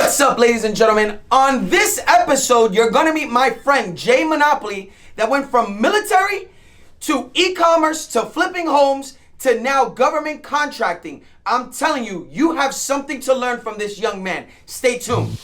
What's up, ladies and gentlemen? On this episode, you're gonna meet my friend Jay Monopoly that went from military to e-commerce to flipping homes to now government contracting. I'm telling you, you have something to learn from this young man. Stay tuned.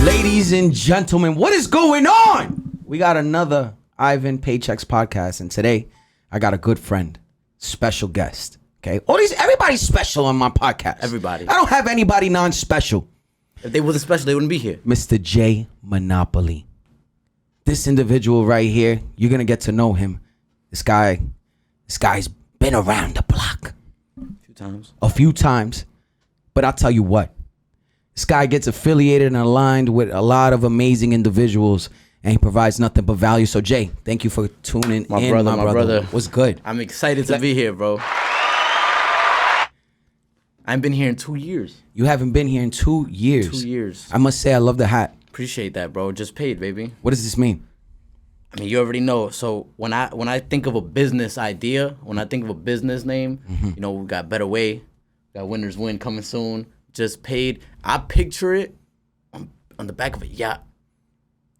Ladies and gentlemen, what is going on? We got another Ivan Paychecks podcast, and today I got a good friend, special guest. Okay, everybody's special on my podcast. Everybody. I don't have anybody non-special. If they wasn't special, they wouldn't be here. Mr. Jay Monopoly. This individual right here, you're gonna get to know him. This guy's been around the block a few times, but I'll tell you what. This guy gets affiliated and aligned with a lot of amazing individuals, and he provides nothing but value. So, Jay, thank you for tuning in. My brother. What's good? I'm excited to be here, bro. I've been here in 2 years. You haven't been here in 2 years. 2 years. I must say, I love the hat. Appreciate that, bro. Just paid, baby. What does this mean? I mean, you already know. So when I think of a business idea, when I think of a business name, you know, we got Better Way, got Winners Win coming soon. Just paid. I picture it on the back of a yacht.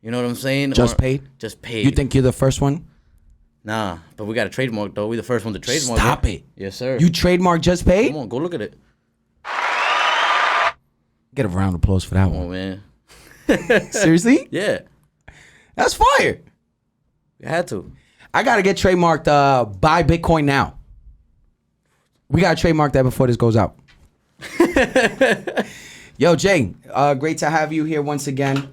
You know what I'm saying? Just paid? Just paid. You think you're the first one? Nah, but we got a trademark, though. We the first one to trademark. Stop it. Yes, sir. You trademark Just Paid? Come on, go look at it. Get a round of applause for that Come one. on, man. Seriously? Yeah. That's fire. You had to. I got to get trademarked buy Bitcoin now. We got to trademark that before this goes out. Yo, Jay, great to have you here once again.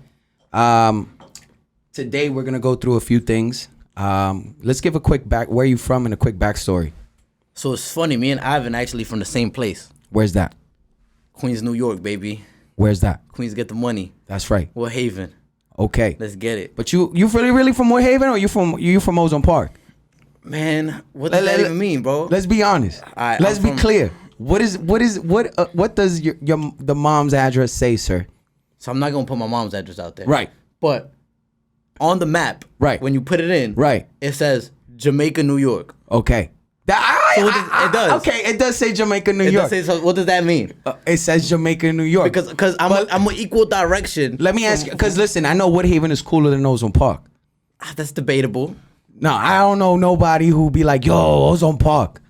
Today we're gonna go through a few things. Let's give a quick where you from and a quick backstory. So it's funny, me and Ivan actually from the same place. Where's that? Queens, New York, baby. Where's that? Queens get the money. That's right. Wood Haven. Okay. Let's get it. But you really from Wood Haven, or you from Ozone Park? Man, what does that even mean, bro? Let's be honest. Right, let's be clear. What does the mom's address say, sir? So I'm not gonna put my mom's address out there. Right. But on the map, right, when you put it in, right, it says Jamaica, New York. Okay. It does. Okay, it does say Jamaica, New York. Does say, so what does that mean? It says Jamaica, New York. Because I'm an equal direction. Let me ask you, because listen, I know Wood Haven is cooler than Ozone Park. That's debatable. No, I don't know nobody who be like, yo, Ozone Park.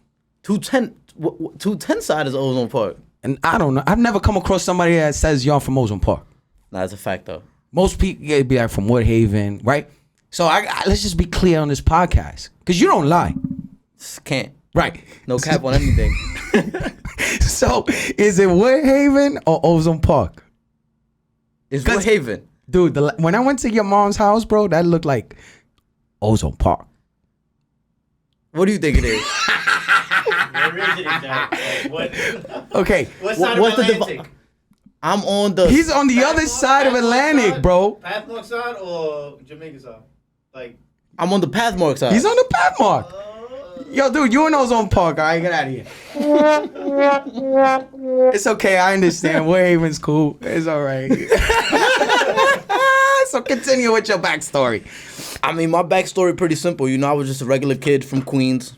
210 side is Ozone Park. And I don't know. I've never come across somebody that says y'all from Ozone Park. Nah, that's a fact though. Most people be like from Wood Haven, right? So let's just be clear on this podcast, because you don't lie. Can't. Right. No cap on anything. So is it Wood Haven or Ozone Park? It's Wood Haven. Dude, when I went to your mom's house, bro, that looked like Ozone Park. What do you think it is? Where is it exactly? Okay. What side of Atlantic? I'm on the... He's on the other side of Atlantic, bro. Pathmark side or Jamaica side? Like, I'm on the Pathmark side. He's on the Pathmark. Yo, dude, you in Ozone Park. All right, get out of here. It's okay. I understand. Wood Haven's cool. It's all right. So continue with your backstory. I mean, my backstory pretty simple. You know, I was just a regular kid from Queens.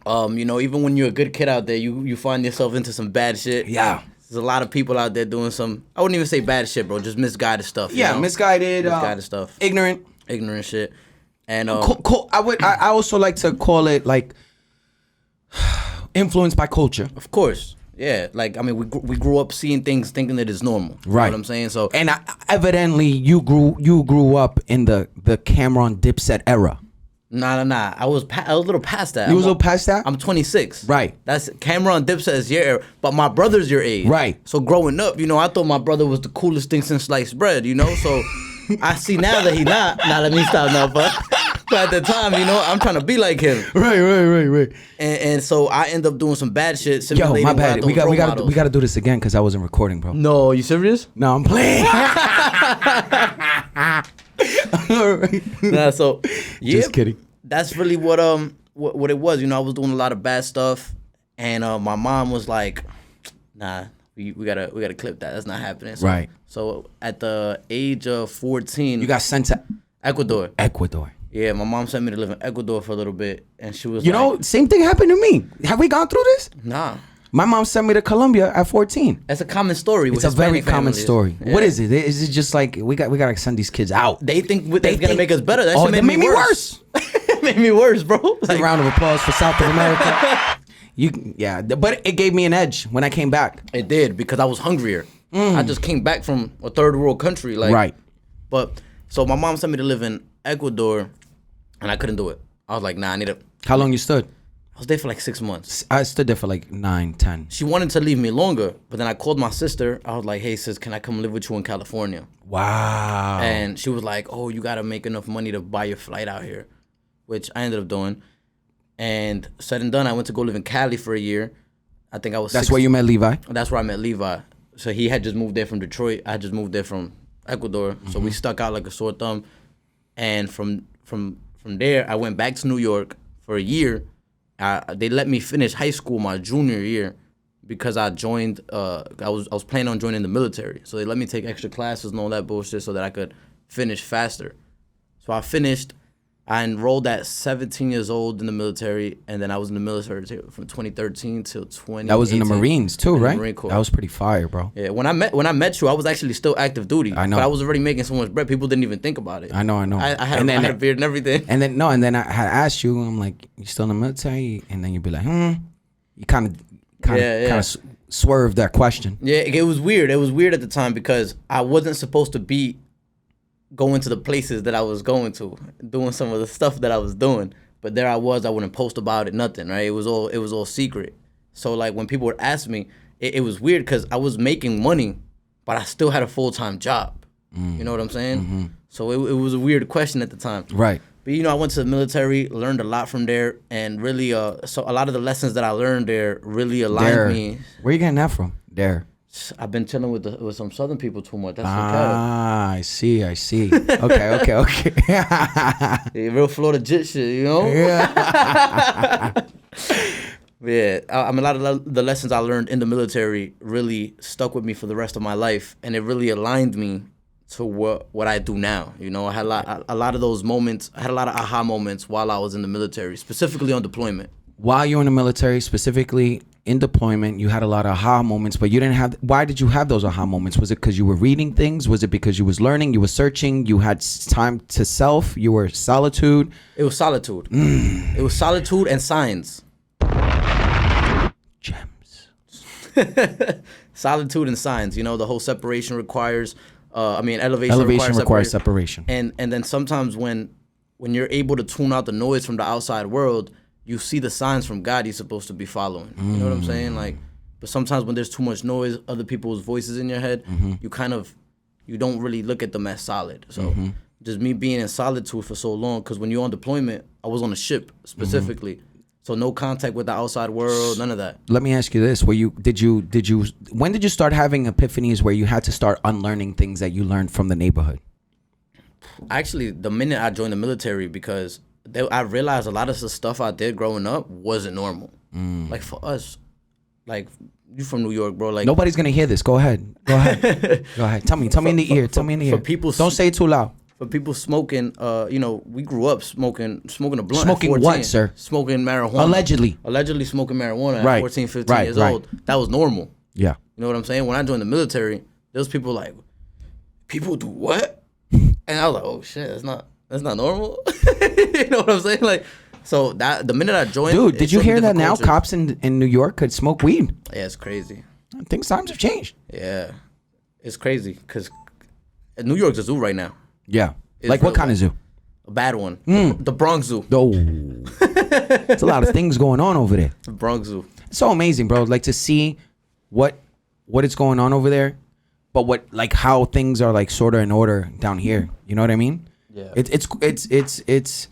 You know, even when you're a good kid out there, you find yourself into some bad shit. Yeah. There's a lot of people out there doing some, I wouldn't even say bad shit, bro, just misguided stuff. Yeah, you know? Misguided stuff. Ignorant shit. And I also like to call it like influenced by culture. Of course. Yeah, like, I mean, we grew up seeing things thinking that it's normal. Right. You know what I'm saying? So, and evidently you grew up in the Cameron Dipset era. Nah. I was a little past that. You was a little past that? I'm 26. Right. That's Cameron Dipset is your era, but my brother's your age. Right. So growing up, you know, I thought my brother was the coolest thing since sliced bread, you know? So I see now that he not. Now let me stop now, but at the time, you know, I'm trying to be like him. Right. And so I end up doing some bad shit. Yo, my bad. We got to do this again because I wasn't recording, bro. No, you serious? No, I'm playing. Nah, so yeah, Just kidding. that's really what it was. You know, I was doing a lot of bad stuff, and my mom was like, "Nah, we gotta clip that. That's not happening." So, Right. So at the age of 14, You got sent to Ecuador. Ecuador. Yeah, my mom sent me to live in Ecuador for a little bit, and she was You like, know, same thing happened to me. Have we gone through this? "Nah." My mom sent me to Colombia at 14. That's a common story. It's a very common story. Yeah. What is it? Is it just like we gotta send these kids out? They think they're gonna make us better. That Oh, shit they made made me me worse. It made me worse, bro. A round of applause for South of America. But it gave me an edge when I came back. It did, because I was hungrier. I just came back from a third world country, like Right. But so my mom sent me to live in Ecuador, and I couldn't do it. I was like, nah, I need to. How long you stood? I was there for like 6 months. I stood there for like 9, 10. She wanted to leave me longer, but then I called my sister. I was like, hey sis, can I come live with you in California? Wow. And she was like, oh, you gotta make enough money to buy your flight out here, which I ended up doing. And said and done, I went to go live in Cali for a year. I think I was. That's where you met Levi? That's where I met Levi. So he had just moved there from Detroit. I had just moved there from Ecuador. So we stuck out like a sore thumb. And from there, I went back to New York for a year. They let me finish high school my junior year because I joined. I was planning on joining the military. So they let me take extra classes and all that bullshit so that I could finish faster. So I finished. I enrolled at 17 years old in the military, and then I was in the military from 2013 till 2018. That was in the Marines too, right? Marine Corps. That was pretty fire, bro. Yeah, when I met you, I was actually still active duty. I know. But I was already making so much bread. People didn't even think about it. I know. I had a beard and everything. And then I had asked you, I'm like, you still in the military? And then you'd be like, You kind of swerved that question. Yeah, it was weird. It was weird at the time because I wasn't supposed to be going to the places that I was going to, doing some of the stuff that I was doing. But there I was. I wouldn't post about it, nothing, right? It was all secret. So like when people would ask me, it was weird because I was making money, but I still had a full-time job. You know what I'm saying? Mm-hmm. So it was a weird question at the time. Right. But I went to the military, learned a lot from there, and really, so a lot of the lessons that I learned there really aligned me. Where you getting that from? There. I've been chilling with some Southern people too much. That's I see. Okay. yeah, real Florida jit shit, Yeah. Yeah, I mean, a lot of the lessons I learned in the military really stuck with me for the rest of my life, and it really aligned me to what I do now. I had a lot of those moments. I had a lot of aha moments while I was in the military, specifically on deployment. While you were in the military, specifically in deployment, you had a lot of aha moments, but you didn't have. Why did you have those aha moments? Was it because you were reading things? Was it because you was learning? You were searching? You had time to self? You were solitude? It was solitude. It was solitude and signs. Gems. Solitude and signs. The whole separation requires. Elevation requires separation. And then sometimes when you're able to tune out the noise from the outside world, you see the signs from God you're supposed to be following. You know what I'm saying? Like, but sometimes when there's too much noise, other people's voices in your head, you don't really look at them as solid. So just me being in solitude for so long, because when you're on deployment, I was on a ship specifically. So no contact with the outside world, none of that. Let me ask you this: when did you start having epiphanies where you had to start unlearning things that you learned from the neighborhood? Actually, the minute I joined the military, because I realized a lot of the stuff I did growing up wasn't normal. Like for us, like you from New York, bro. Like nobody's gonna hear this. Go ahead. Go ahead. Tell me in the ear. Tell me in the ear. For people, don't say it too loud. For people smoking, we grew up smoking a blunt. Smoking at 14, what, sir? Smoking marijuana. Allegedly smoking marijuana at right. 14, 15 years old. That was normal. Yeah. You know what I'm saying? When I joined the military, there was people like, people do what? And I was like, oh shit, that's not normal. You know what I'm saying? Like, so that the minute I joined, dude, did you hear that now cops in New York could smoke weed? Yeah, it's crazy. I think times have changed. Yeah, it's crazy because New York's a zoo right now. Yeah. It's like what kind of zoo? A bad one. The Bronx Zoo. Oh. There's a lot of things going on over there. The Bronx Zoo. It's so amazing, bro. Like to see what is going on over there, but how things are like sort of in order down here. You know what I mean? Yeah. It's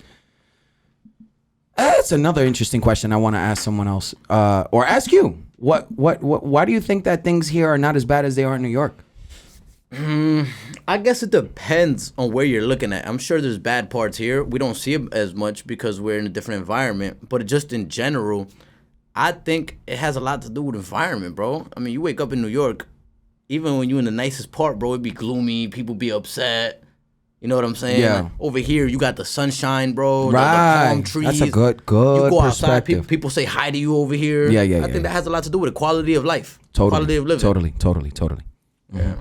that's another interesting question I want to ask someone else, or ask you. Why do you think that things here are not as bad as they are in New York? I I guess it depends on where you're looking at. I'm sure there's bad parts here. We don't see it as much because we're in a different environment. But just in general, I think it has a lot to do with environment, bro. I mean, you wake up in New York, even when you're in the nicest part, bro, it'd be gloomy. People be upset. You know what I'm saying? Yeah. Like, over here, you got the sunshine, bro. The Right. palm trees. That's a good You go outside, perspective. people say hi to you over here. Yeah. I think that has a lot to do with the quality of life. Totally. Quality of living. Totally. Yeah.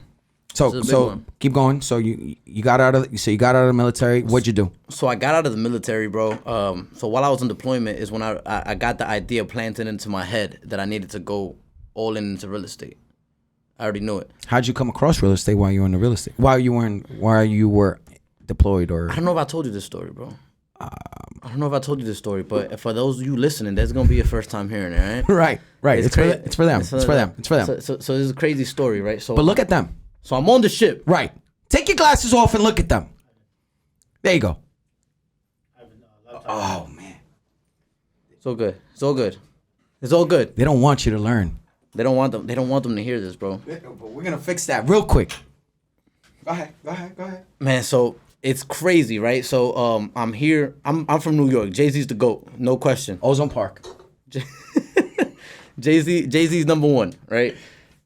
So This is a big one. keep going. So you got out of you got out of the military. What'd you do? So I got out of the military, bro. So while I was in deployment is when I got the idea planted into my head that I needed to go all into real estate. I already knew it. How'd you come across real estate while you were in the real estate? While you were deployed or? I don't know if I told you this story, bro. I don't know if I told you this story, but for those of you listening, that's gonna be your first time hearing it, right? Right. It's for them. It's for them. So this is a crazy story, right? So, But look at them. So I'm on the ship. Right. Take your glasses off and look at them. There you go. Oh man. It's all good. It's all good. It's all good. They don't want you to learn. They don't want them to hear this, bro. But we're gonna fix that real quick. Go ahead. Man, so it's crazy, right? So I'm here. I'm from New York. JayZ's the GOAT, no question. Ozone Park. JayZ's number one, right?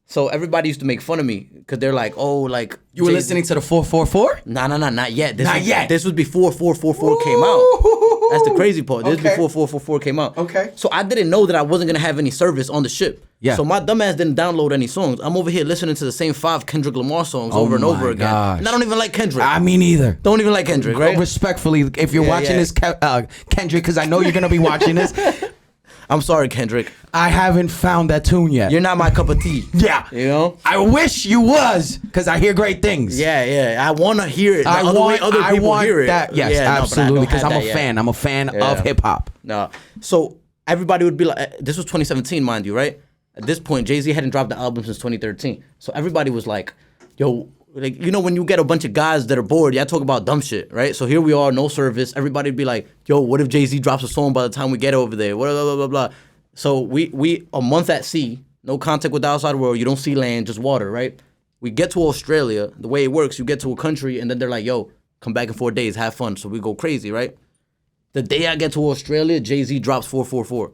So everybody used to make fun of me because they're like, oh, like You were JayZ listening to the 444? Nah, not yet. Not yet. This was before 444 came out. That's the crazy part. This Okay. is before 444 came out. Okay. So I didn't know that I wasn't gonna have any service on the ship. Yeah. So my dumbass didn't download any songs. I'm over here listening to the same 5 Kendrick Lamar songs Oh over and over my again. gosh. And I don't even like Kendrick. I mean, either. Don't even like Kendrick, right? Respectfully, if you're Yeah, watching yeah. this, Kendrick, because I know you're gonna be watching this, I'm sorry, Kendrick. I haven't found that tune yet. You're not my cup of tea. Yeah. You know? I wish you was, because I hear great things. Yeah. I want to hear it. The I other way want, other I people want hear it. that. Yes, Yeah, no, but I absolutely, don't because have I'm a that yet. fan. I'm a fan Yeah. of hip hop. No. So everybody would be like, this was 2017, mind you, right? At this point, JayZ hadn't dropped the album since 2013. So everybody was like, yo, like, you know, when you get a bunch of guys that are bored, y'all talk about dumb shit, right? So here we are, no service. Everybody would be like, yo, what if JayZ drops a song by the time we get over there? Blah, blah, blah, blah. So we a month at sea, no contact with the outside world. You don't see land, just water, right? We get to Australia. The way it works, you get to a country, and then they're like, yo, come back in 4 days, have fun. So we go crazy, right? The day I get to Australia, JayZ drops 444.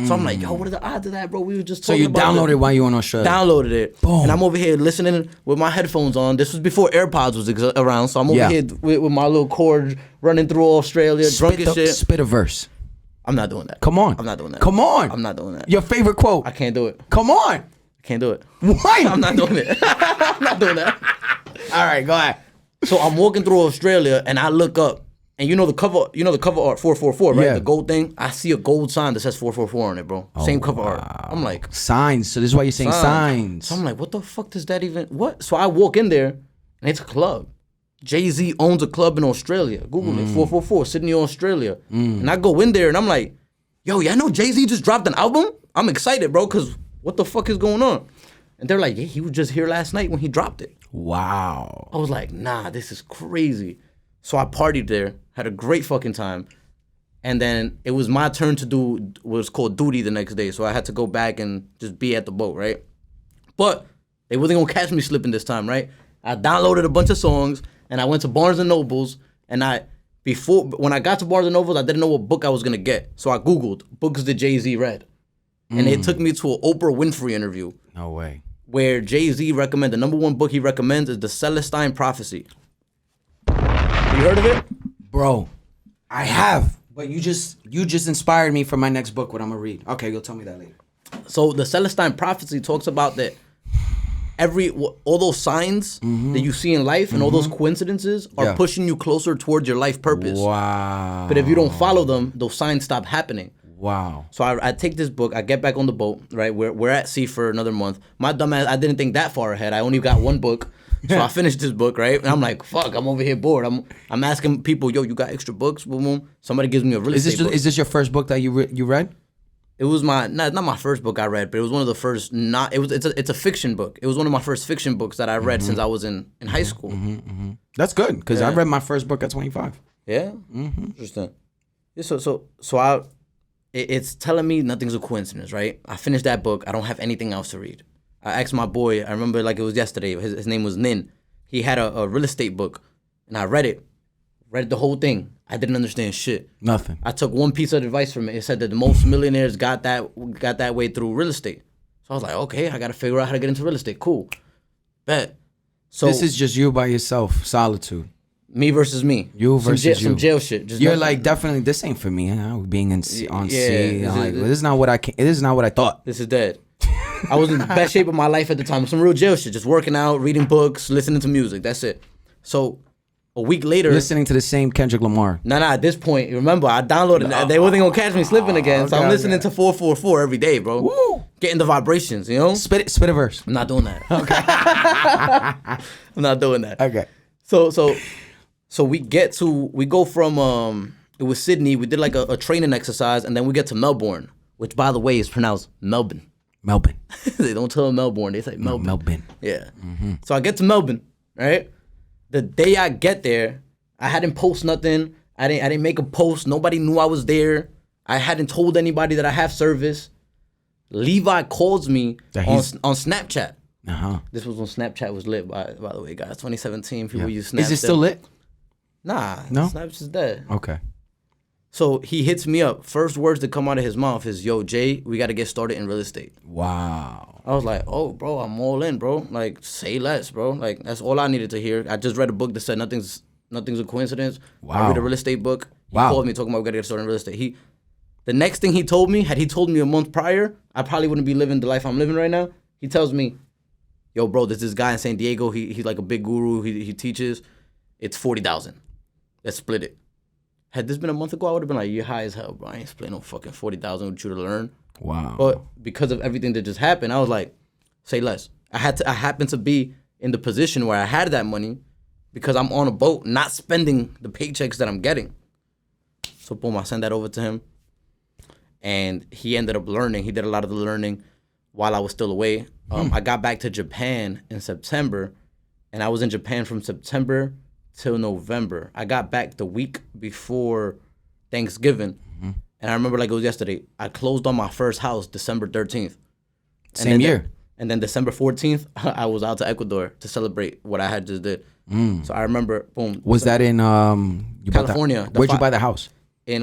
So I'm like, yo, what are the odds of that, bro? We were just So talking you about downloaded while you were in Australia? Downloaded it. Boom. And I'm over here listening with my headphones on. This was before AirPods was around. So I'm over Yeah. here with my little cord running through Australia, drunk as shit. Spit a verse. I'm not doing that. Come on. I'm not doing that. Come on. I'm not doing that. Your favorite quote. I can't do it. Come on. I can't do it. Why? I'm not doing it. I'm not doing that. All right, go ahead. So I'm walking through Australia and I look up and you know the cover art 444, right? Yeah. The gold thing. I see a gold sign that says 444 on it, bro. Same cover art. I'm like, Signs. So this is why you're saying signs. So I'm like, what the fuck does that even what? So I walk in there and it's a club. JayZ owns a club in Australia. Google it, 444, Sydney, Australia. And I go in there and I'm like, yo, y'all know JayZ just dropped an album? I'm excited, bro, because what the fuck is going on? And they're like, yeah, he was just here last night when he dropped it. Wow. I was like, nah, this is crazy. So I partied there, had a great fucking time. And then it was my turn to do what's called duty the next day. So I had to go back and just be at the boat, right? But they wasn't gonna catch me slipping this time, right? I downloaded a bunch of songs and I went to Barnes and Nobles and when I got to Barnes and Nobles, I didn't know what book I was gonna get. So I Googled books that JayZ read. And it took me to an Oprah Winfrey interview. No way. Where JayZ recommends, the number one book he recommends is the Celestine Prophecy. You heard of it? Bro, I have. But you just inspired me for my next book, what I'm gonna read. Okay, you'll tell me that later. So the Celestine Prophecy talks about that all those signs that you see in life and all those coincidences are pushing you closer towards your life purpose. Wow. But if you don't follow them, those signs stop happening. Wow. So I take this book, I get back on the boat, right? We're at sea for another month. My dumb ass, I didn't think that far ahead. I only got one book. So I finished this book, right? And I'm like, fuck, I'm over here bored. I'm asking people, yo, you got extra books? Boom, boom. Somebody gives me a real estate book. Is this your first book that you read? It was not my first book I read, but it was one of the first it's a fiction book. It was one of my first fiction books that I read since I was in high school. That's good, because I Yeah. read my first book at 25. Yeah? Interesting. Yeah, it's telling me nothing's a coincidence, right? I finished that book. I don't have anything else to read. I asked my boy, I remember like it was yesterday, his name was Nin. he had a real estate book, and I read the whole thing. I didn't understand shit. Nothing. I took one piece of advice from it. It said that the most millionaires got that way through real estate. So I was like, okay, I got to figure out how to get into real estate. Cool. Bet. So This is just you by yourself, solitude. me versus me. You versus you. Some jail shit. Just You're nothing. like, definitely, this ain't for me. Being on Yeah, sea. this I'm like, is- this is not what This is not what I thought. This is dead. I was in the best shape of my life at the time. Some real jail shit. Just working out, reading books, listening to music. That's it. So a week later. Listening to the same Kendrick Lamar. Nah, at this point, remember, I downloaded that. They wasn't going to catch me slipping again. So I'm okay, listening to 444 every day, bro. Woo! Getting the vibrations, you know? Spit a verse. I'm not doing that. Okay. I'm not doing that. Okay. So we go from it was Sydney. We did like a training exercise, and then we get to Melbourne, which by the way is pronounced Melbourne. Melbourne. They don't tell Melbourne. They say Melbourne. Melbourne. Yeah. So I get to Melbourne, right? The day I get there, I hadn't post nothing. I didn't make a post. Nobody knew I was there. I hadn't told anybody that I have service. Levi calls me on Snapchat. Uh-huh. This was when Snapchat was lit, by the way, guys. 2017, people use Snapchat. Is it still lit? Nah, No? Snapchat's dead. Okay. So he hits me up. First words that come out of his mouth is, yo, Jay, we got to get started in real estate. Wow. I was like, oh, bro, I'm all in, bro. Like, say less, bro. Like, that's all I needed to hear. I just read a book that said nothing's a coincidence. I Wow. read a real estate book. He Wow. called me talking about we got to get started in real estate. The next thing he told me, had he told me a month prior, I probably wouldn't be living the life I'm living right now. He tells me, yo, bro, there's this guy in San Diego. He's like a big guru. He teaches. It's 40,000. Let's split it. Had this been a month ago, I would have been like, you're high as hell, bro. I ain't splitting no fucking 40,000 with you to learn. Wow. But because of everything that just happened, I was like, say less. I happened to be in the position where I had that money because I'm on a boat, not spending the paychecks that I'm getting. So boom, I sent that over to him. And he ended up learning. He did a lot of the learning while I was still away. I got back to Japan in September, and I was in Japan from September till November. I got back the week before Thanksgiving, and I remember like it was yesterday. I closed on my first house December 13th. Same year. And then December 14th, I was out to Ecuador to celebrate what I had just did. So I remember, boom. Was that in California. Where'd you buy the house? In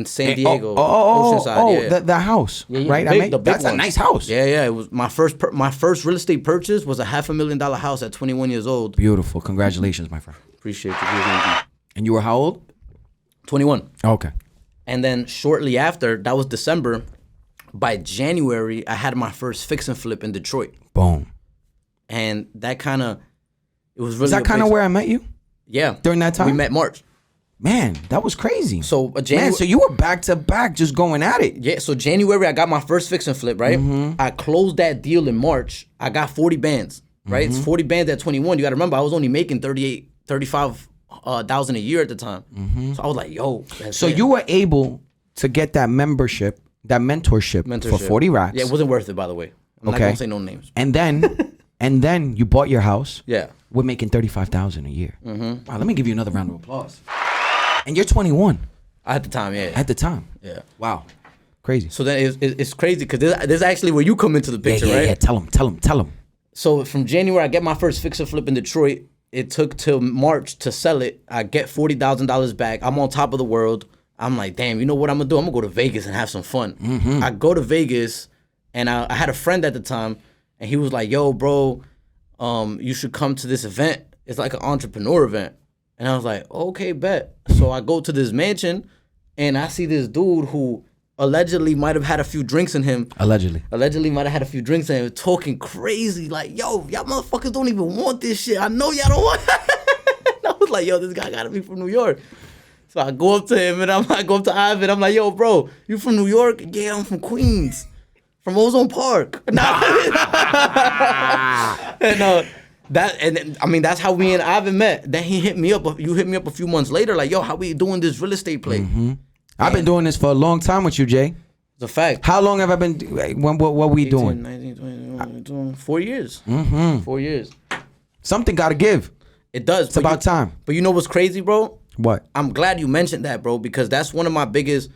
San Diego, Oh, Oceanside. Yeah. the house, Yeah, right? big- the big That's a one. nice house. Yeah. It was my first real estate purchase was a $500,000 house at 21 years old. Beautiful. Congratulations, my friend. Appreciate you. And you were how old? 21. Okay. And then shortly after, that was December. By January, I had my first fix and flip in Detroit, Boom. and that kind of it was really. Is that kind of where I met you? Yeah. during that time? we met March. Man, that was crazy. So Man, so you were back to back, just going at it. Yeah, so January I got my first fix and flip, right? I closed that deal in March. I got 40 bands, right? It's 40 bands at 21. You got to remember, I was only making 35,000 a year at the time. So I was like, yo. So you were able to get that membership, that mentorship for 40 racks. Yeah, it wasn't worth it, by the way. I'm not going to say no names. And then you bought your house. Yeah. We're making 35,000 a year. Wow, let me give you another round of applause. And you're 21 At the time, yeah. at the time. Yeah. Wow, crazy. So then it's crazy because this is actually where you come into the picture, right? Yeah. Tell him. So from January, I get my first fix and flip in Detroit. It took till March to sell it. I get $40,000 back. I'm on top of the world. I'm like, damn, you know what I'm gonna do? I'm gonna go to Vegas and have some fun. I go to Vegas, and I had a friend at the time, and he was like, yo, bro, you should come to this event. It's like an entrepreneur event. And I was like, okay, bet. So I go to this mansion, and I see this dude who allegedly might have had a few drinks in him. Allegedly might have had a few drinks in him, talking crazy, like, yo, y'all motherfuckers don't even want this shit. I know y'all don't want it. I was like, yo, this guy gotta be from New York. So I go up to him, and I go up to Ivan. I'm like, yo, bro, you from New York? Yeah, I'm from Queens. From Ozone Park. And I mean, that's how we and Ivan met. Then he hit me up. You hit me up a few months later, like, yo, how we doing this real estate play? I've been doing this for a long time with you, Jay. It's a fact. How long have I been? What we 18, doing? 19, 20, 21, 4 years. 4 years. Something got to give. It does. It's about time. But you know what's crazy, bro? What? I'm glad you mentioned that, bro, because that's one of my biggest,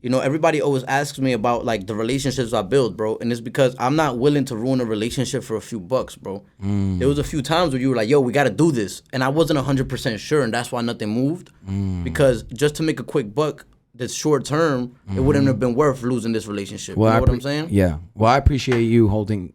you know, everybody always asks me about like the relationships I build, bro, and it's because I'm not willing to ruin a relationship for a few bucks, bro. There was a few times where you were like, yo, we got to do this, and I wasn't 100% sure, and that's why nothing moved, because just to make a quick buck, this short term, it wouldn't have been worth losing this relationship. Well, you know what I'm saying? Yeah. Well, I appreciate you holding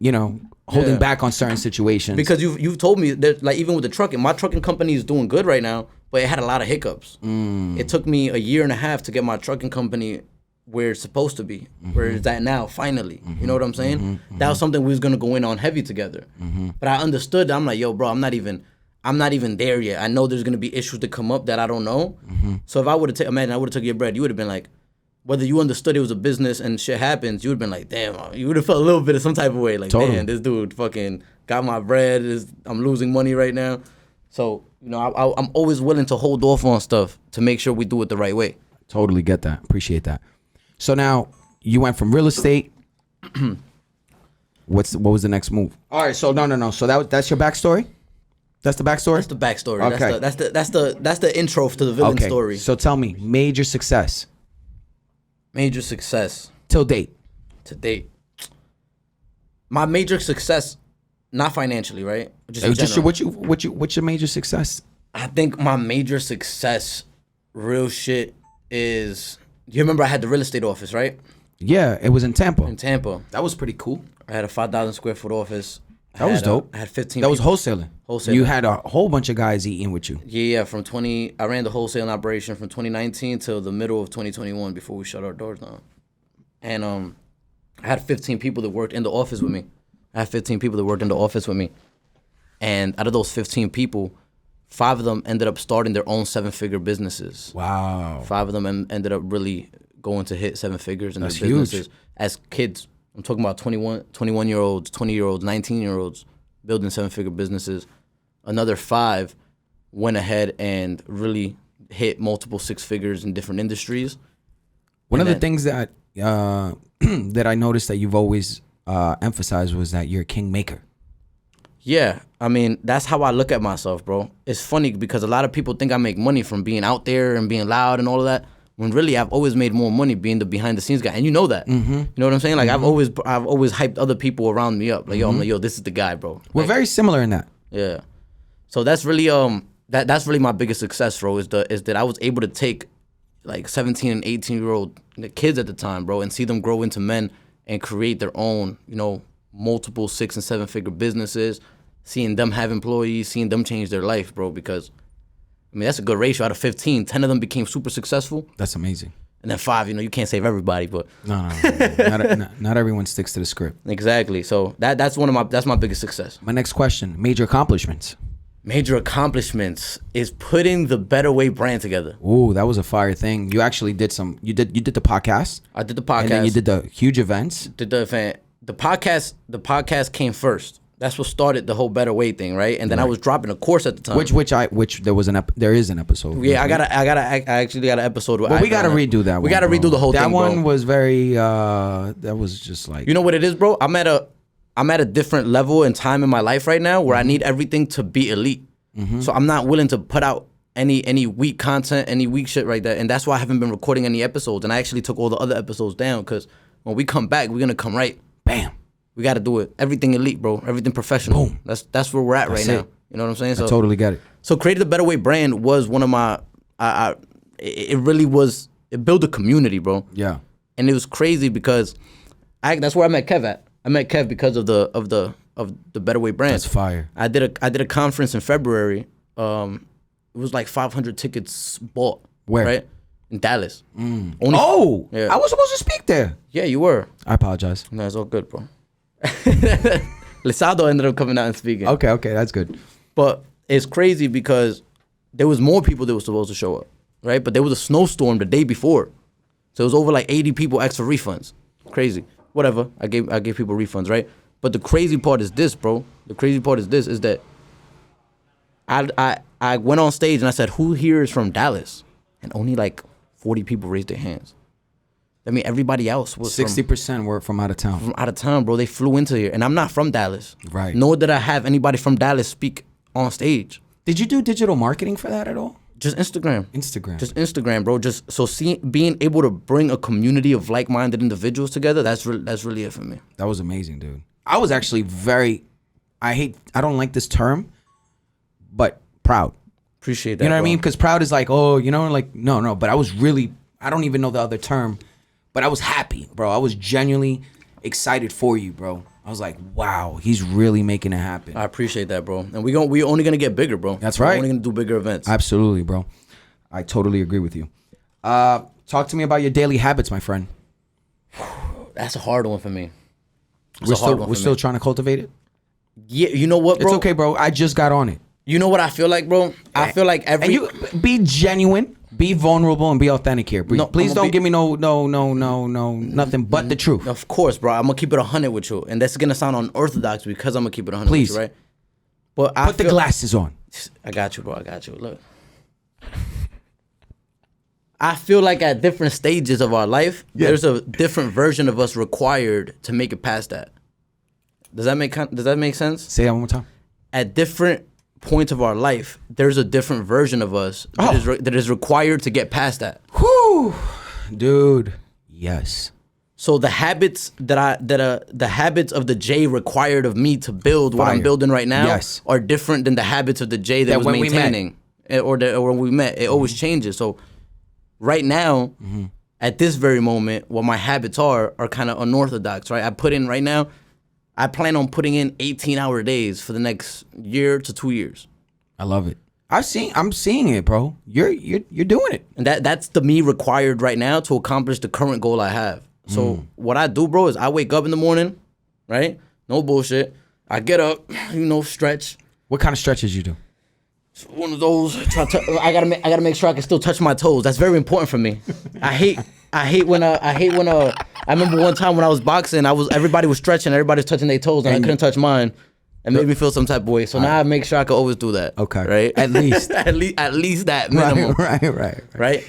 back on certain situations. Because you've told me that, like, even with the trucking, my trucking company is doing good right now, but it had a lot of hiccups. It took me a year and a half to get my trucking company where it's supposed to be, where it's at now, finally. You know what I'm saying? That was something we was gonna go in on heavy together. But I understood that. I'm like, yo, bro, I'm not even there yet. I know there's gonna be issues that come up that I don't know. So if I would have imagine I would have took your bread, you would have been like, whether you understood it was a business and shit happens, you would have been like, damn, you would have felt a little bit of some type of way. Like, totally. Damn, this dude fucking got my bread. I'm losing money right now. So, you know, I'm always willing to hold off on stuff to make sure we do it the right way. Totally get that. Appreciate that. So now you went from real estate. What was the next move? All right. So no. So that's your backstory. That's the backstory. That's the backstory. Okay. That's the intro to the villain story. So tell me, major success Major success till date. to date. My major success, not financially, right? Just in Just general. what's your major success? I think my major success, real shit, is, you remember I had the real estate office, right? Yeah, it was in Tampa. In Tampa. That was pretty cool. I had a 5,000 square foot office. That was dope. I had 15 That was people. wholesaling. Wholesaling. You had a whole bunch of guys eating with you. Yeah, I ran the wholesaling operation from 2019 till the middle of 2021 before we shut our doors down. And I had 15 people that worked in the office with me. And out of those 15 people, 5 of them ended up starting their own 7-figure businesses. Wow. 5 of them ended up really going to hit 7 figures in That's their huge. businesses as kids. I'm talking about 21-year-olds, 20-year-olds, 19-year-olds building 7-figure businesses. Another 5 went ahead and really hit multiple 6 figures in different industries. One of the things that that I noticed that you've always emphasized was that you're a kingmaker. Yeah, I mean, that's how I look at myself, bro. It's funny because a lot of people think I make money from being out there and being loud and all of that, when really I've always made more money being the behind the scenes guy, and you know that. You know what I'm saying? Like I've always hyped other people around me up. Like I'm like, yo, this is the guy, bro. We're very similar in that. Yeah. So that's really that's really my biggest success, bro. Is that I was able to take like 17 and 18-year-old kids at the time, bro, and see them grow into men and create their own, you know, multiple 6 and 7-figure businesses, seeing them have employees, seeing them change their life, bro, because I mean, that's a good ratio. Out of 15, 10 of them became super successful. That's amazing. And then 5, you know, you can't save everybody, but No. Not everyone sticks to the script. exactly. So that's my biggest success. My next question, major accomplishments. Major accomplishments is putting the Better Way brand together. Ooh, that was a fire thing. You actually did you did the podcast. I did the podcast. And then you did the huge events. Did the event. The podcast came first. That's what started the whole Better Way thing, right? And then I was dropping a course at the time. Which there is an episode. Yeah, I actually got an episode. But we gotta redo that one. We gotta redo the whole thing. That one bro. was very that was just like, You know what it is, bro? I'm at a different level and time in my life right now where I need everything to be elite. So I'm not willing to put out any weak content, any weak shit right there. And that's why I haven't been recording any episodes. And I actually took all the other episodes down because when we come back, we're gonna come right. bam. We got to do it. Everything elite, bro. Everything professional. Boom. That's where we're at right now. it. You know what I'm saying? I So totally get it. So creating the Better Way brand was one of my. It really was. It built a community, bro. Yeah. And it was crazy because that's where I met Kev at. I met Kev because of the Better Way brand. That's fire. I did a conference in February. It was like 500 tickets bought. Where? Right? In Dallas. Yeah. Yeah. I was supposed to speak there. Yeah, you were. I apologize. No, it's all good, bro. Lisado ended up coming out and speaking. Okay, that's good. But it's crazy because there was more people that were supposed to show up, right? But there was a snowstorm the day before. So it was over like 80 people asked for refunds. Crazy. Whatever. I gave people refunds, right? But the crazy part is this, bro. The crazy part is this, is that I went on stage and I said, who here is from Dallas? And only like 40 people raised their hands. I mean, everybody else was 60% were from out of town. from out of town, bro. They flew into here. And I'm not from Dallas. Right. Nor did I have anybody from Dallas speak on stage. Did you do digital marketing for that at all? Just Instagram. Instagram. Just Instagram, bro. Just so being able to bring a community of like-minded individuals together, that's really it for me. That was amazing, dude. I was actually I don't like this term, but proud. Appreciate that. You know what I bro. mean? Because proud is like, oh, you know, like, no. But I was really, I don't even know the other term, but I was happy, bro. I was genuinely excited for you, bro. I was like, wow, he's really making it happen. I appreciate that, bro. And we only gonna get bigger, bro. That's right. We're only gonna do bigger events. Absolutely, bro. I totally agree with you. Talk to me about your daily habits, my friend. That's a hard one for me. We're still trying to cultivate it. Yeah, you know what, bro? It's okay, bro. I just got on it. You know what I feel like, bro? I feel like And you be genuine, be vulnerable, and be authentic here. No, Please don't give me no, nothing but the truth. Of course, bro. I'm gonna keep it 100 with you, and that's gonna sound unorthodox because I'm gonna keep it 100 Please. with you, right? But Put the glasses on. I got you, bro. I got you. Look, I feel like at different stages of our life, there's a different version of us required to make it past that. Does that make sense? Say that one more time. At different points of our life, there's a different version of us that is required to get past that. Whew, dude. Yes. So the habits the habits of the Jay required of me to build what I'm Fire. building right now Yes. are different than the habits of the Jay that was when we met. maintaining, or when we met. It always changes. So right now, at this very moment, what my habits are kind of unorthodox. Right, I plan on putting in 18-hour days for the next year to 2 years. I love it. I'm seeing it, bro. You're doing it. And that's the me required right now to accomplish the current goal I have. So what I do, bro, is I wake up in the morning, right? No bullshit. I get up, stretch. What kind of stretches you do? One of those. I gotta make sure I can still touch my toes. That's very important for me. I hate when I remember one time when I was boxing, everybody was stretching, everybody was touching their toes, and I couldn't touch mine. It made me feel some type of way. So now I make sure I can always do that. Okay. Right? At least. at least that minimum. Right.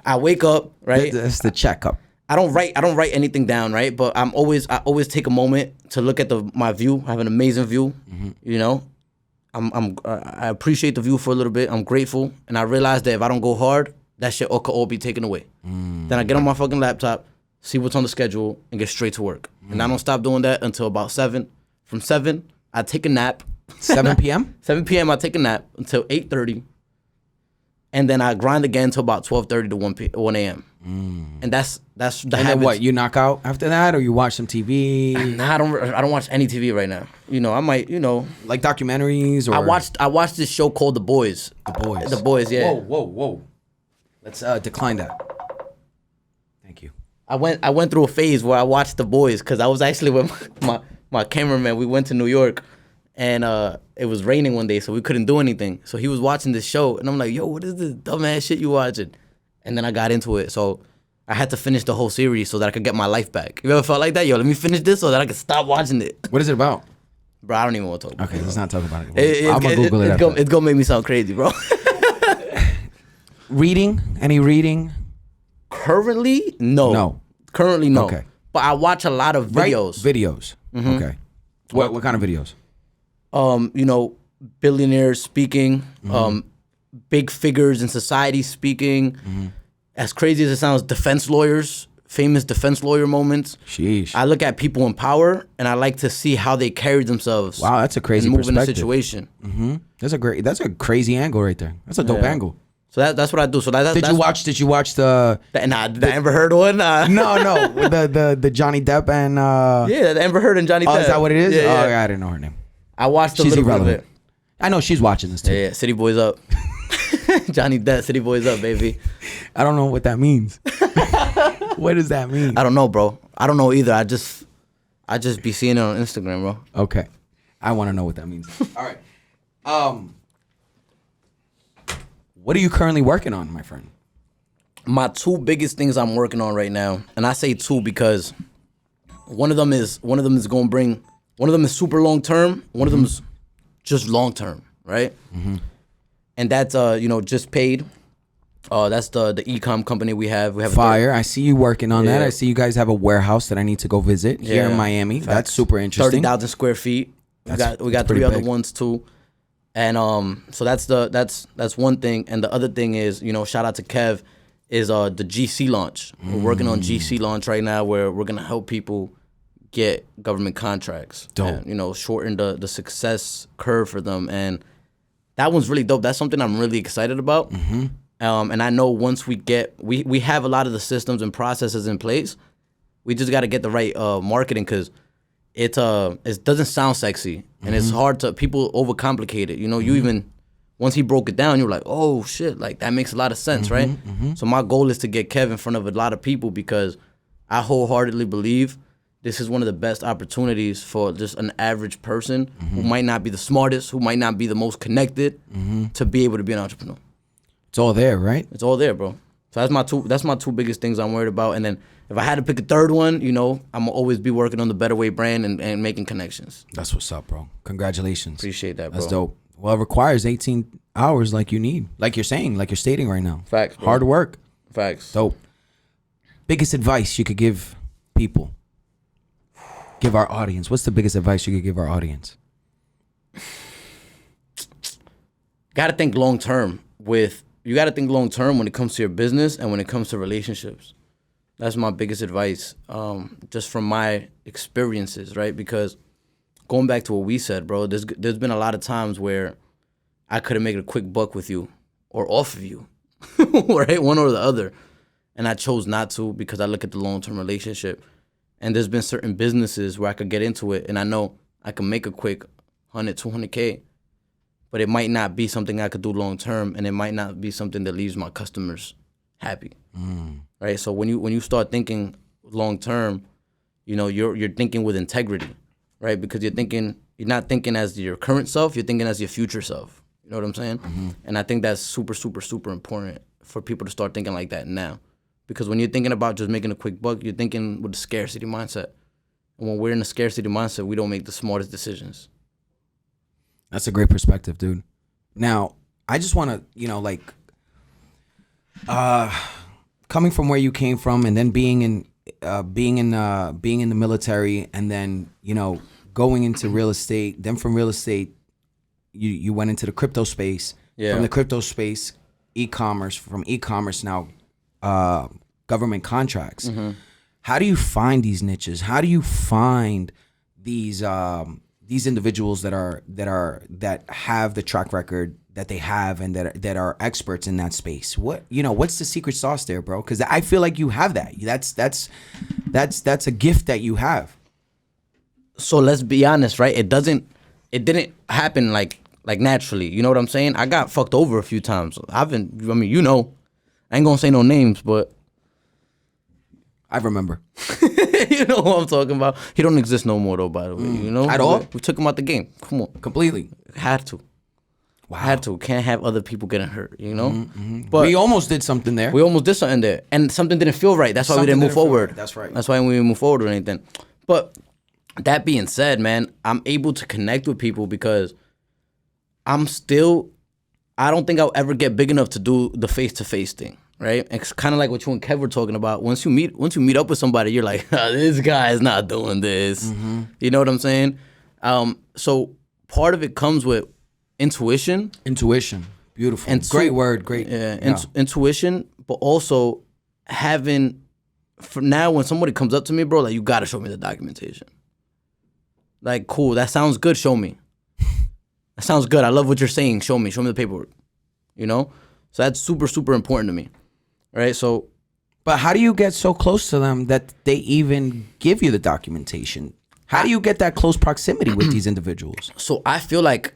I wake up, right? That's the checkup. I don't write anything down, right? But I always take a moment to look at my view. I have an amazing view. You know? I appreciate the view for a little bit. I'm grateful. And I realize that if I don't go hard, that shit could all be taken away. Then I get on my fucking laptop, see what's on the schedule, and get straight to work. And I don't stop doing that until about 7. From 7, I take a nap. 7 p.m.? 7 p.m. I take a nap until 8:30. And then I grind again until about 12:30 to 1 a.m. And that's the And habits. then what? You knock out after that, or you watch some TV? Nah, I don't watch any TV right now. I might, Like documentaries, or I watched this show called The Boys. The Boys, yeah. Whoa. Let's decline that. Thank you. I went through a phase where I watched The Boys because I was actually with my cameraman. We went to New York, and it was raining one day, so we couldn't do anything. So he was watching this show, and I'm like, yo, what is this dumbass shit you watching? And then I got into it, so I had to finish the whole series so that I could get my life back. You ever felt like that? Yo, let me finish this so that I can stop watching it. What is it about? Bro, I don't even want to talk about it. Okay, let's not talk about it. I'm gonna Google it. It's gonna make me sound crazy, bro. Reading? Any reading? Currently, no. No. Currently, no. Okay. But I watch a lot of videos. Videos. Okay. What kind of videos? Billionaires speaking, big figures in society speaking. As crazy as it sounds, defense lawyers, famous defense lawyer moments. Sheesh. I look at people in power, and I like to see how they carry themselves. Wow, that's a crazy and move in a perspective. situation. That's a crazy angle right there. That's a dope angle. So that's what I do. So Did you watch the? the Amber Heard one? No, the Johnny Depp and. Yeah, the Amber Heard and Johnny Depp. Oh, is that what it is? Yeah, yeah. Oh, I didn't know her name. I watched a She's little bit of irrelevant. it. I know she's watching this too. Yeah, City Boys Up. Johnny Depp, City Boys Up, baby. I don't know what that means. What does that mean? I don't know, bro. I don't know either. I just be seeing it on Instagram, bro. Okay, I want to know what that means. All right. What are you currently working on, my friend? My 2 biggest things I'm working on right now, and I say 2 because one of them is super long term. One of them is just long term, right? And that's Just Paid. That's the e-com company we have. We have Fire. I see you working on that. Yeah. I see you guys have a warehouse that I need to go visit here in Miami. Facts. That's super interesting. 30,000 square feet. We got That's 3 pretty other big. ones too. And so that's one thing. And the other thing is, you know, shout out to Kev, is the GC launch. We're working on GC launch right now, where we're gonna help people get government contracts. Dope. And, you know, shorten the success curve for them. And that one's really dope. That's something I'm really excited about. And I know once we have a lot of the systems and processes in place, we just got to get the right marketing, because it doesn't sound sexy, and it's hard to, people overcomplicate it. You know, you even, once he broke it down, you're like, oh shit, like that makes a lot of sense, right? So my goal is to get Kev in front of a lot of people, because I wholeheartedly believe this is one of the best opportunities for just an average person who might not be the smartest, who might not be the most connected, to be able to be an entrepreneur. It's all there, right? It's all there, bro. So that's my two biggest things I'm worried about. And then if I had to pick a third one, you know, I'm gonna always be working on the Better Way brand and making connections. That's what's up, bro. Congratulations. Appreciate that, bro. That's dope. Well, it requires 18 hours like you need. Like you're saying, like you're stating right now. Facts, bro. Hard work. Facts. Dope. Biggest advice you could give people? Give our audience. What's the biggest advice you could give our audience? Gotta think long term you gotta think long term when it comes to your business and when it comes to relationships. That's my biggest advice, just from my experiences, right? Because going back to what we said, bro, there's been a lot of times where I could have made a quick buck with you or off of you, right? One or the other. And I chose not to, because I look at the long-term relationship. And there's been certain businesses where I could get into it and I know I can make a quick 100, 200K, but it might not be something I could do long-term, and it might not be something that leaves my customers happy. Right? So when you start thinking long-term, you know, you're thinking with integrity, right? Because you're not thinking as your current self, you're thinking as your future self. You know what I'm saying? And I think that's super, super, super important for people to start thinking like that now. Because when you're thinking about just making a quick buck, you're thinking with the scarcity mindset. And when we're in a scarcity mindset, we don't make the smartest decisions. That's a great perspective, dude. Now, I just want to, you know, like, coming from where you came from, and then being in the military, and then, you know, going into real estate. Then from real estate, you went into the crypto space. Yeah. From the crypto space, e-commerce. From e-commerce now, government contracts. How do you find these niches? How do you find these individuals that have the track record that they have, and that are experts in that space? What's the secret sauce there, bro? Because I feel like you have that. That's a gift that you have. So let's be honest, right? It didn't happen like naturally. You know what I'm saying? I got fucked over a few times. I ain't gonna say no names, but I remember. you know what I'm talking about. He don't exist no more though, by the way. You know? At all? We took him out the game. Come on. Completely. Had to. Wow. Had to. Can't have other people getting hurt, you know? But we almost did something there. we almost did something there. And something didn't feel right. That's why we didn't move forward. That's right. That's why we didn't move forward or anything. But that being said, man, I'm able to connect with people because I don't think I'll ever get big enough to do the face-to-face thing. Right, it's kind of like what you and Kev were talking about. Once you meet up with somebody, you're like, this guy is not doing this. You know what I'm saying? So part of it comes with intuition. Intuition, beautiful. Great word, great. Yeah, intuition, but also having. For now, when somebody comes up to me, bro, like, you gotta show me the documentation. Like, cool, that sounds good. Show me. That sounds good. I love what you're saying. Show me the paperwork. You know, so that's super, super important to me. Right, so, but how do you get so close to them that they even give you the documentation? How do you get that close proximity with these individuals? So I feel like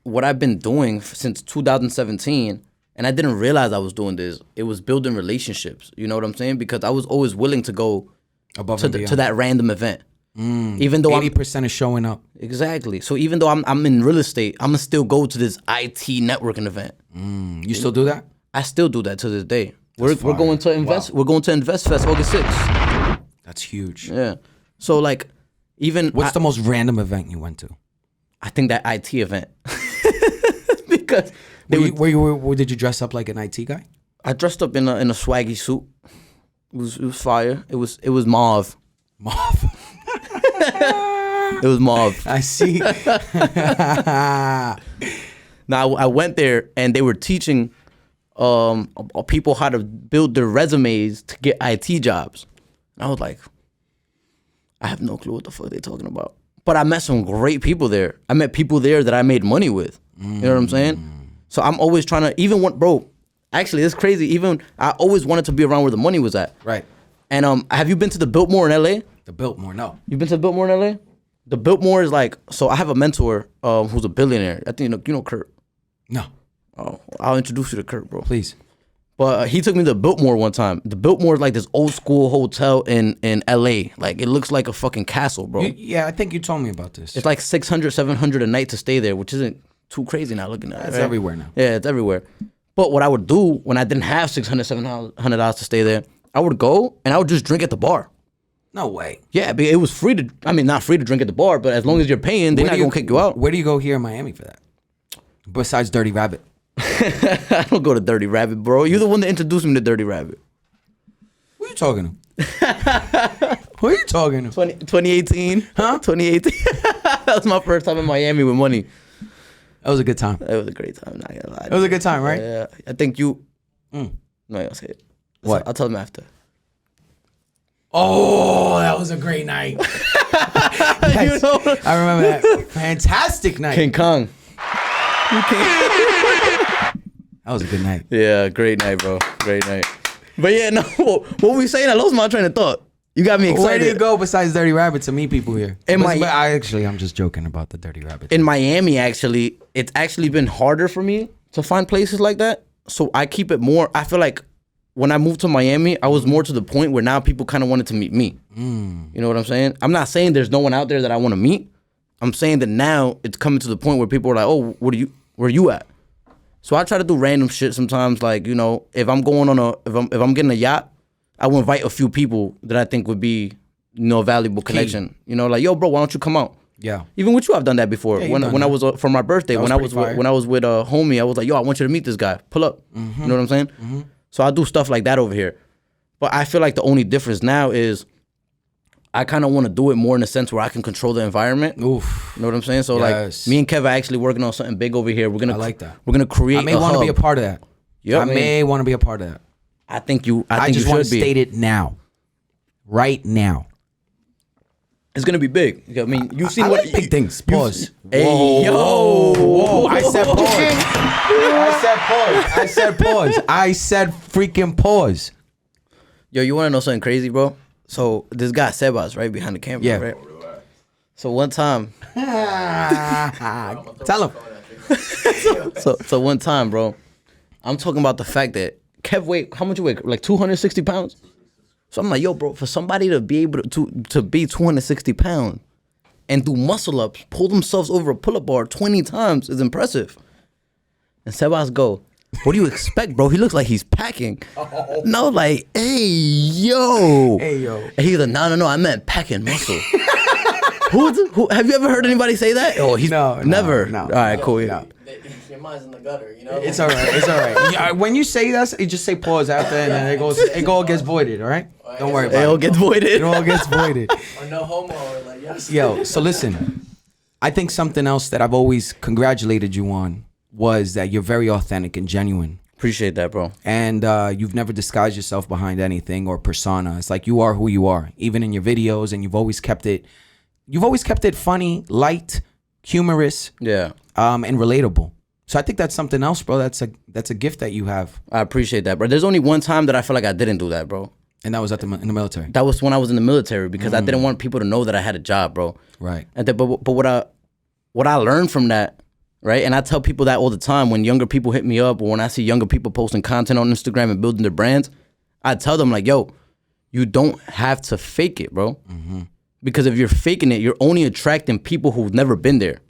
what I've been doing since 2017, and I didn't realize I was doing this. It was building relationships. You know what I'm saying? Because I was always willing to go above to that random event, even though 80% is showing up. Exactly. So even though I'm in real estate, I'm gonna still go to this IT networking event. You still do that? I still do that to this day. We're fire. going to invest. Wow. We're going to Invest Fest August 6th. That's huge. Yeah. So like, even what's the most random event you went to? I think that IT event. Because did you dress up like an IT guy? I dressed up in a swaggy suit. It was fire. It was mauve. Mauve. It was mob. I see. Now I went there and they were teaching people how to build their resumes to get IT jobs. And I was like, I have no clue what the fuck they're talking about. But I met some great people there. I met people there that I made money with. You know what I'm saying? So I'm always trying to, even when, bro, actually it's crazy. Even I always wanted to be around where the money was at. Right. And have you been to the Biltmore in LA? The Biltmore, no. You've been to the Biltmore in LA? The Biltmore is like, so I have a mentor who's a billionaire. I think you know Kurt. No. Oh, I'll introduce you to Kurt, bro. Please. But he took me to the Biltmore one time. The Biltmore is like this old school hotel in LA. Like it looks like a fucking castle, bro. Yeah, I think you told me about this. It's like $600, $700 a night to stay there, which isn't too crazy now looking at it. It's right? everywhere now. Yeah, it's everywhere. But what I would do when I didn't have $600, $700 to stay there, I would go and I would just drink at the bar. No way. Yeah, it was free to, I mean, not free to drink at the bar, but as long as you're paying, they're not going to kick you out. Where do you go here in Miami for that? Besides Dirty Rabbit. I don't go to Dirty Rabbit, bro. You're the one that introduced me to Dirty Rabbit. Who are you talking to? Who are you talking to? 2018. Huh? 2018. That was my first time in Miami with money. That was a good time. It was a great time, not gonna lie. It was a good time, right? Yeah, I think you... No, I'll say it. What? I'll tell them after. Oh, that was a great night. You know? I remember that. Fantastic night. King Kong. That was a good night. Yeah, great night, bro. Great night. But yeah, no, what were we saying? I lost my train of thought. You got me excited. Where do you go besides Dirty Rabbit to meet people here? In I'm just joking about the Dirty Rabbit. In Miami, actually, it's actually been harder for me to find places like that. So I keep it more. I feel like when I moved to Miami, I was more to the point where now people kind of wanted to meet me. You know what I'm saying? I'm not saying there's no one out there that I want to meet. I'm saying that now it's coming to the point where people are like, oh, where you at? So I try to do random shit sometimes. Like, you know, if I'm going on if I'm getting a yacht, I will invite a few people that I think would be, you know, a valuable connection. You know, like, yo, bro, why don't you come out? Yeah. Even with you, I've done that before. Yeah, when I was for my birthday, when I was with a homie, I was like, yo, I want you to meet this guy. Pull up. You know what I'm saying? So I do stuff like that over here. But I feel like the only difference now is I kind of want to do it more in a sense where I can control the environment. Oof. You know what I'm saying? So Yes. like me and Kev are actually working on something big over here. I like that. We're gonna create. I may want to be a part of that. Yeah, I may want to be a part of that. I think you. I think just you want to should be. state it now. Right now. It's gonna be big. I mean, you've seen I what like big things. Pause. Hey, yo. Whoa. I said pause. I said pause. I said pause. I said freaking pause. Yo, you want to know something crazy, bro? So this guy Sebas, right behind the camera, Yeah. right? So one time, Tell him. so one time, bro, I'm talking about the fact that Kev how much you weigh? Like 260 pounds. So I'm like, yo, bro, for somebody to be able to be 260 pounds and do muscle ups, pull themselves over a pull-up bar 20 times is impressive. And Sebas go, what do you expect, bro? He looks like he's packing. No, like, hey, yo. Hey, yo. And he's like, no, I meant packing muscle. Who have you ever heard anybody say that? Oh, he's never. No. All right, cool. Yeah. Your mind's in the gutter, you know? It's all right. It's all right. Yeah, when you say that, you just say pause after, and then it all gets voided. All right. Don't worry about it. It all gets voided. It all gets voided. Or no homo, or like, yes. Yo, so listen. I think something else that I've always congratulated you on was that you're very authentic and genuine. Appreciate that, bro. And you've never disguised yourself behind anything or persona. It's like you are who you are, even in your videos, and you've always kept it funny, light, humorous, Yeah. and relatable. So I think that's something else, bro. That's a gift that you have. I appreciate that, bro. There's only one time that I feel like I didn't do that, bro. And that was in the military. That was when I was in the military because I didn't want people to know that I had a job, bro. Right. And but what I learned from that, right? And I tell people that all the time when younger people hit me up or when I see younger people posting content on Instagram and building their brands, I tell them like, yo, you don't have to fake it, bro. Because if you're faking it, you're only attracting people who've never been there.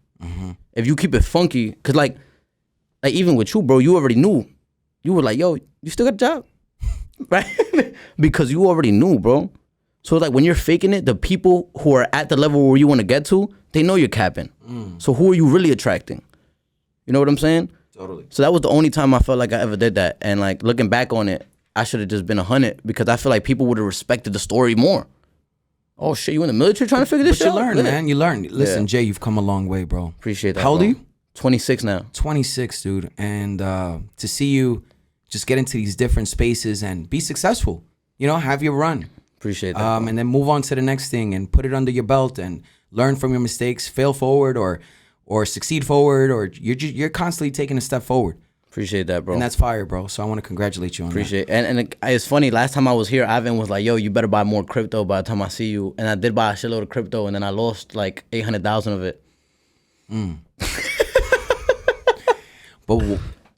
If you keep it funky, because like even with you, bro, you already knew. You were like, yo, you still got a job? Right? Because you already knew, bro. So like when you're faking it, the people who are at the level where you want to get to, they know you're capping. So who are you really attracting? You know what I'm saying? Totally. So that was the only time I felt like I ever did that. And like looking back on it, I should have just been 100 because I feel like people would have respected the story more. Oh shit, you in the military trying to figure this But shit you out? learn, man. You learn. Listen, Yeah. Jay, you've come a long way, bro. Appreciate that. How old bro. are you? 26 now. 26, dude. And to see you just get into these different spaces and be successful, you know, have your run. Appreciate that. And then move on to the next thing and put it under your belt and learn from your mistakes, fail forward or succeed forward, or you're constantly taking a step forward. Appreciate that, bro. And that's fire, bro. So I want to congratulate you on Appreciate it. And it's funny, last time I was here, Ivan was like, yo, you better buy more crypto by the time I see you. And I did buy a shitload of crypto, and then I lost like 800,000 of it. But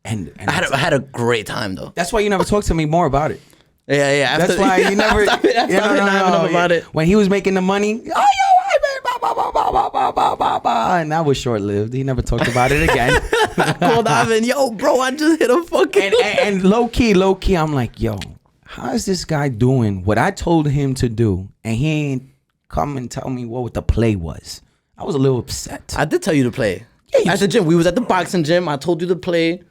and I had a great time, though. that's why you never talked to me more about it. Yeah. That's why you never. About it. When he was making the money, oh yo, and that was short lived. He never talked about it again. I called Ivan, yo, bro, I just hit a fucking. and low key, I'm like, yo, how is this guy doing what I told him to do, and he ain't come and tell me what the play was? I was a little upset. I did tell you to play. Yeah, At the gym. We was at the boxing gym. I told you to play.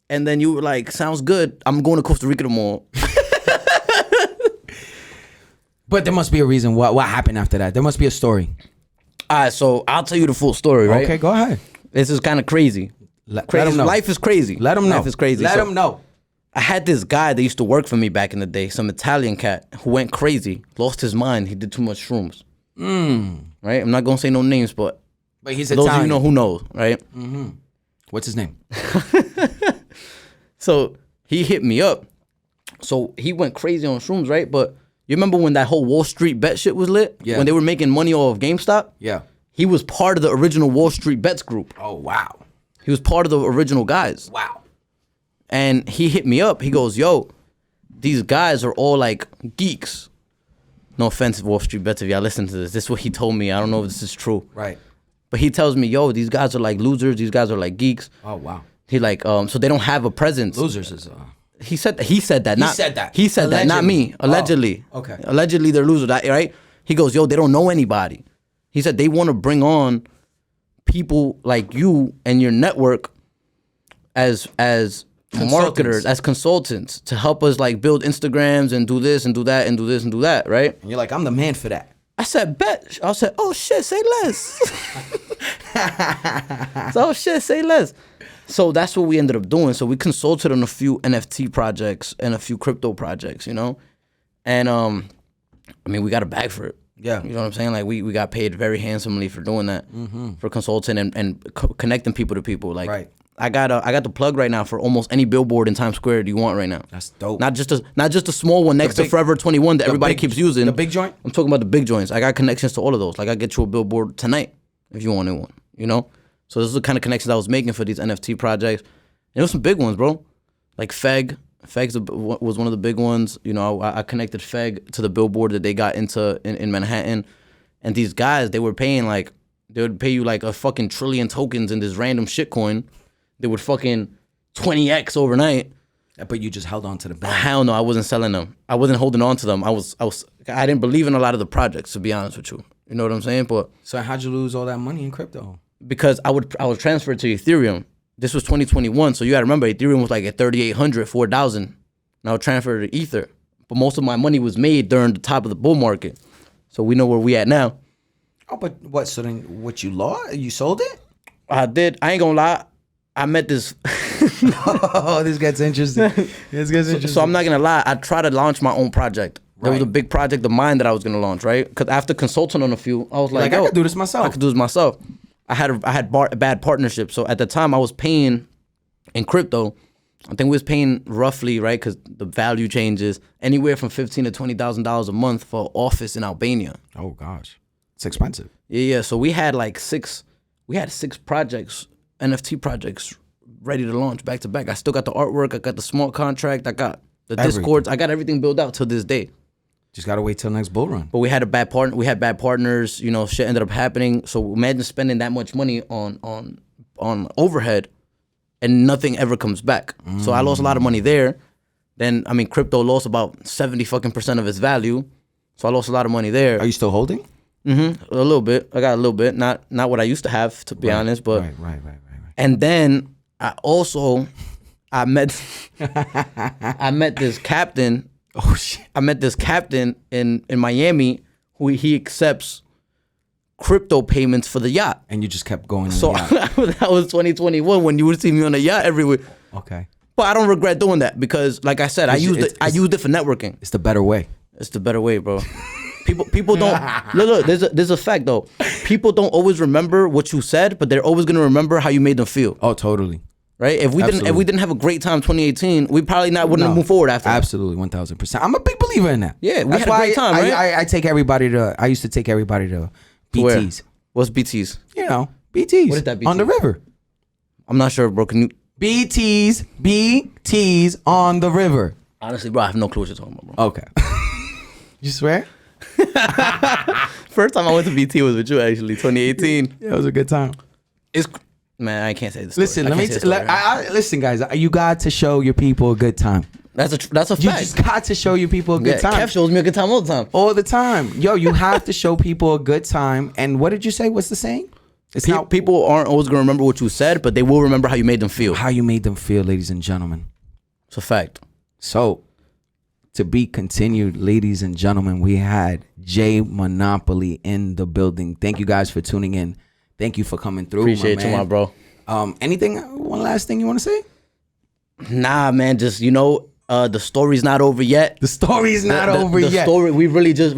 And then you were like, sounds good. I'm going to Costa Rica tomorrow. But there must be a reason. What happened after that? There must be a story. All right, so I'll tell you the full story, right? Okay, go ahead. This is kind of crazy. Let him know. Life is crazy. Let him know. Life is crazy. Let So, him know. I had this guy that used to work for me back in the day, some Italian cat who went crazy, lost his mind. He did too much shrooms. Right? I'm not going to say no names, but But he's those Italian. of you know who knows, right? What's his name? So he hit me up. So he went crazy on shrooms, right? But you remember when that whole Wall Street bet shit was lit? Yeah. When they were making money off of Gamestop? Yeah. He was part of the original Wall Street bets group. Oh wow. He was part of the original guys. Wow. And he hit me up. He goes, yo, these guys are all like geeks. No offense, Wall Street bets, if y'all listen to this. This is what he told me. I don't know if this is true. Right. But he tells me, yo, these guys are like losers. These guys are like geeks. Oh wow. He like, so they don't have a presence. Losers is He said that. He said that. Not, said that. He said that, not me. Allegedly. Oh, okay. Allegedly, they're losers, right? He goes, yo, they don't know anybody. He said they want to bring on people like you and your network as marketers, as consultants to help us like build Instagrams and do this and do that and do this and do that, right? And you're like, I'm the man for that. I said, bet. I said, oh shit, say less. Oh shit, say less. So that's what we ended up doing. So we consulted on a few NFT projects and a few crypto projects, you know? And I mean, we got a bag for it. Yeah. You know what I'm saying? Like we got paid very handsomely for doing that, for consulting and connecting people to people. Like Right. I got the plug right now for almost any billboard in Times Square you want right now. That's dope. Not just a small one next to big- Forever 21 that everybody big- keeps using. the big joint? I'm talking about the big joints. I got connections to all of those. Like I get you a billboard tonight if you wanted one. You know. So this is the kind of connections I was making for these NFT projects. And it was some big ones, bro. Like Feg. Feg's was one of the big ones. You know, I connected Feg to the billboard that they got into in Manhattan. And these guys, they would pay you like a fucking trillion tokens in this random shitcoin. They would fucking 20x overnight. But you just held on to the bag. Hell no, I wasn't selling them. I wasn't holding on to them. I didn't believe in a lot of the projects, to be honest with you. You know what I'm saying? But So how'd you lose all that money in crypto? because I would transfer it to Ethereum. This was 2021, so you gotta remember Ethereum was like at 3,800, 4,000. And I would transfer it to Ether. But most of my money was made during the top of the bull market. So we know where we at now. Oh, but what? So then, what you lost? You sold it? I did. I ain't gonna lie. I met this. Oh, this gets interesting. So I'm not gonna lie. I tried to launch my own project. There was Right. a big project of mine that I was gonna launch, right? Because after consulting on a few, I was like, I yo, could do this myself. I could do this myself. I had a bad partnership. So at the time, I was paying in crypto. I think we was paying roughly, right? Because the value changes anywhere from $15,000 to $20,000 a month for an office in Albania. Oh gosh, it's expensive. Yeah. So we had like six projects, NFT projects, ready to launch back to back. I still got the artwork. I got the smart contract. I got the Everything. Discords. I got everything built out to this day. Just gotta wait till the next bull run. But we had bad partners. You know, shit ended up happening. So imagine spending that much money on overhead, and nothing ever comes back. So I lost a lot of money there. Then I mean, crypto lost about 70% of its value. So I lost a lot of money there. Are you still holding? A little bit. I got a little bit. Not what I used to have, to be honest. But Right. and then I met I met this captain. Oh shit. I met this captain in Miami he accepts crypto payments for the yacht. And you just kept going. So that was 2021 when you would see me on the yacht every week. Okay. But I don't regret doing that because, like I said, I used it for networking. It's the better way. It's the better way, bro. People don't look. There's a fact though. People don't always remember what you said, but they're always gonna remember how you made them feel. Oh, totally. Right? If we didn't have a great time 2018, we probably wouldn't have moved forward after. Absolutely, 1000%. I'm a big believer in that. Yeah, we had a great time, right? I take everybody to. I used to take everybody to BTs. Where? What's BTs? You know, BTs. What is that, BTs? On the river. I'm not sure, bro. Can you? BTs on the river. Honestly, bro, I have no clue what you're talking about, bro. Okay. You swear? First time I went to BT was with you, actually, 2018. Yeah, it was a good time. Man, I can't say this. Listen, listen, guys. You got to show your people a good time. That's a fact. You just got to show your people a good time. Kev shows me a good time all the time. All the time. Yo, you have to show people a good time. And what did you say? What's the saying? People aren't always going to remember what you said, but they will remember how you made them feel. How you made them feel, ladies and gentlemen. It's a fact. So, to be continued, ladies and gentlemen, we had Jay Monopoly in the building. Thank you guys for tuning in. Thank you for coming through. Appreciate you, my bro. One last thing you want to say? Nah, man, just, the story's not over yet. The story's not over yet. The story, we're just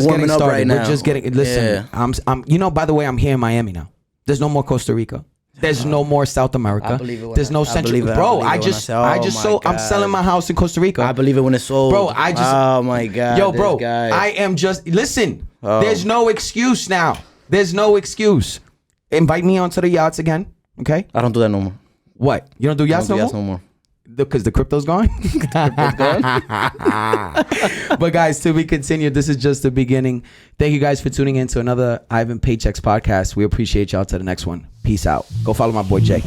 warming up right now. We're just getting, listen, yeah. By the way, I'm here in Miami now. There's no more Costa Rica. There's no more South America. There's no Central. Bro, I'm selling my house in Costa Rica. I believe it when it's sold. Bro, oh my God. Yo, bro, I am just, listen, there's no excuse now. There's no excuse. Invite me onto the yachts again, okay? I don't do that no more. What? You don't do yachts no more? Because the crypto's gone? But guys, to be continued, this is just the beginning. Thank you guys for tuning in to another Ivan Paychecks podcast. We appreciate y'all. To the next one. Peace out. Go follow my boy Jay.